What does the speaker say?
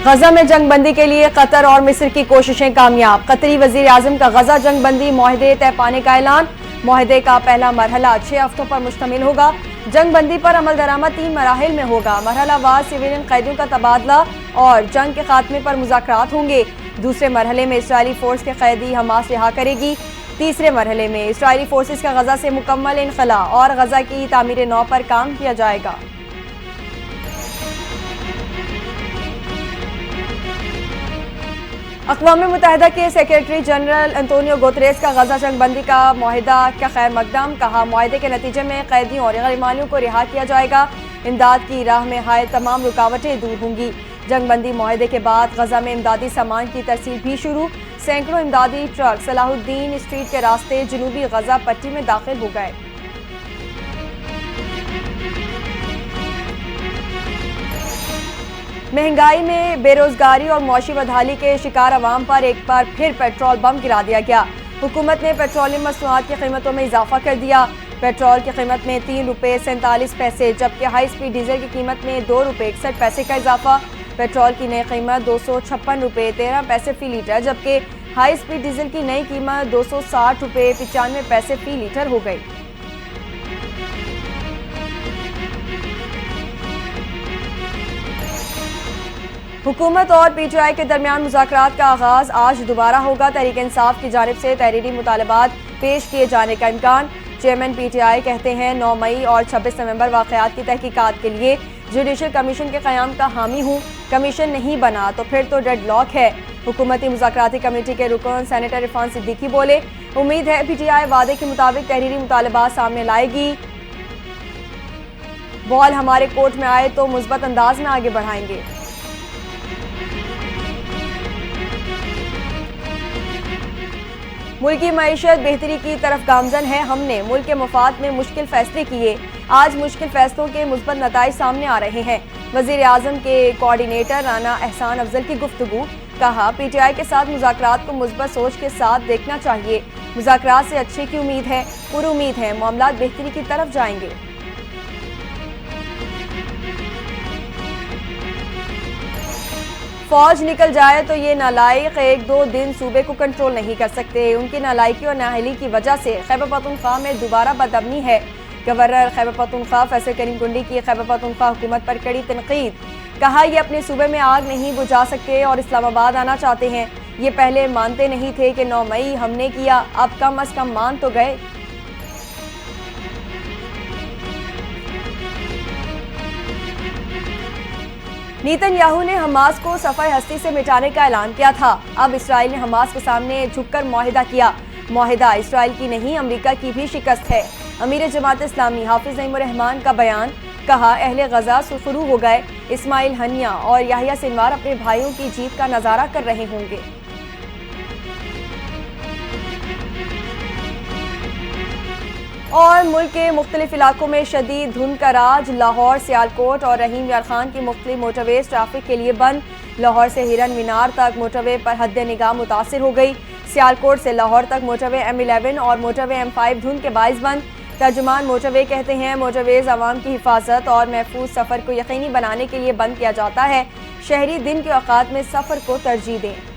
गजा में जंग बंदी के लिए कतर और मिस्र की कोशिशें कामयाब। कतरी वजीर आजम का गजा जंग बंदी माहदे तय पाने का ऐलान। माहदे का पहला मरहला 6 हफ्तों पर मुश्तमिल होगा। जंग बंदी पर अमल दरामद 3 मराहिल में होगा। मरहला वार सिविलियन कैदियों का तबादला और जंग के खात्मे पर मुज़ाकरात होंगे। दूसरे मरहले में इसराइली फोर्स के कैदी हमास रिहा करेगी। तीसरे मरहले में इसराइली फोर्सेस का गजा से मुकम्मल इनखला और गजा की तामीर नौ पर काम किया जाएगा। अक़वाम मुत्तहिदा के सेक्रेटरी जनरल एंटोनियो गुतेरेस का गजा जंग बंदी का मुआहिदा का खैर मकदम। कहा, मुआहिदे के नतीजे में कैदियों और गैर मालियों को रिहा किया जाएगा। इमदाद की राह में हायल तमाम रुकावटें दूर होंगी। जंग बंदी मुआहिदे के बाद गजा में इमदादी सामान की तरसील भी शुरू। सैकड़ों इमदादी ट्रक सलाहुद्दीन स्ट्रीट के रास्ते जनूबी गजा पट्टी में दाखिल हो गए। महंगाई में बेरोजगारी और मौशी बदहाली के शिकार अवाम पर एक बार फिर पेट्रोल बम गिरा दिया गया। हुकूमत ने पेट्रोलियम मसनूआत की कीमतों में इजाफा कर दिया। पेट्रोल की कीमत में 3 रुपये 47 पैसे, जबकि हाई स्पीड डीजल की कीमत में 2 रुपये 61 पैसे का इजाफा। पेट्रोल की नई कीमत 256 रुपये 13 पैसे फी लीटर, जबकि हाई स्पीड डीजल की नई कीमत 260 रुपये 95 पैसे फी लीटर हो गई। हुकूमत और पीटीआई के दरमियान मुज़ाकरात का आगाज आज दोबारा होगा। तहरीक इंसाफ की जानिब से तहरीरी मुतालबात पेश किए जाने का इम्कान। चेयरमैन पीटीआई कहते हैं 9 मई और 26 नवंबर वाक़यात की तहकीकात के लिए जुडिशल कमीशन के क़याम का हामी हूँ। कमीशन नहीं बना तो फिर तो डेडलॉक है। हुकूमती मुज़ाकराती कमेटी के रुकन सेनेटर इरफान सिद्दीकी बोले, उम्मीद है पीटीआई वादे के मुताबिक तहरीरी मुतालबात सामने लाएगी। बॉल हमारे कोर्ट में आए तो मुस्बत अंदाज में आगे बढ़ाएंगे। मुल्क की मईशत बेहतरी की तरफ गामजन है। हमने मुल्क के मफाद में मुश्किल फैसले किए। आज मुश्किल फैसलों के मुस्बत नताइज सामने आ रहे हैं। वजीर आजम के कोऑर्डिनेटर राना एहसान अफजल की गुफ्तगू। कहा, पीटीआई के साथ मुज़ाकरात को मुस्बत सोच के साथ देखना चाहिए। मुज़ाकरात से अच्छे की उम्मीद है, पूरी उम्मीद है मामला बेहतरी की तरफ जाएंगे। फौज निकल जाए तो ये नालायक 1-2 दिन सूबे को कंट्रोल नहीं कर सकते। उनकी नालायकी और नाअहली की वजह से खैबर पख्तूनख्वा में दोबारा बदअमनी है। गवर्नर खैबर पख्तूनख्वा फैसल करीम कुंडी की खैबर पख्तूनख्वा हुकूमत पर कड़ी तनकीद। कहा, ये अपने सूबे में आग नहीं बुझा सकते और इस्लामाबाद आना चाहते हैं। ये पहले मानते नहीं थे कि 9 मई हमने किया, अब कम अज कम मान तो गए। नेतन्याहू ने हमास को सफाई हस्ती से मिटाने का ऐलान किया था। अब इसराइल ने हमास के सामने झुककर मुआहिदा किया। मुआहिदा इसराइल की नहीं, अमेरिका की भी शिकस्त है। अमीर जमात इस्लामी हाफिज नईमुर रहमान का बयान। कहा, अहले गजा सुरखरू हो गए। इस्माइल हनिया और याहिया सिनवार अपने भाइयों की जीत का नजारा कर रहे होंगे। और मुल्क के मुख्तलिफ इलाकों में शदीद धुंध का राज। लाहौर, सियालकोट और रहीम यार खान की मुख्तलिफ मोटरवेज ट्रैफिक के लिए बंद। लाहौर से हिरन मीनार तक मोटरवे पर हद निगाह मुतासिर हो गई। सियालकोट से लाहौर तक मोटरवे M11 और मोटरवे M5 धुंध के बाइस बंद। तर्जुमान मोटरवे कहते हैं, मोटरवेज आवाम की हिफाजत और महफूज सफ़र को यकीनी बनाने के लिए बंद किया जाता है। शहरी दिन के औकात में सफ़र को तरजीह दें।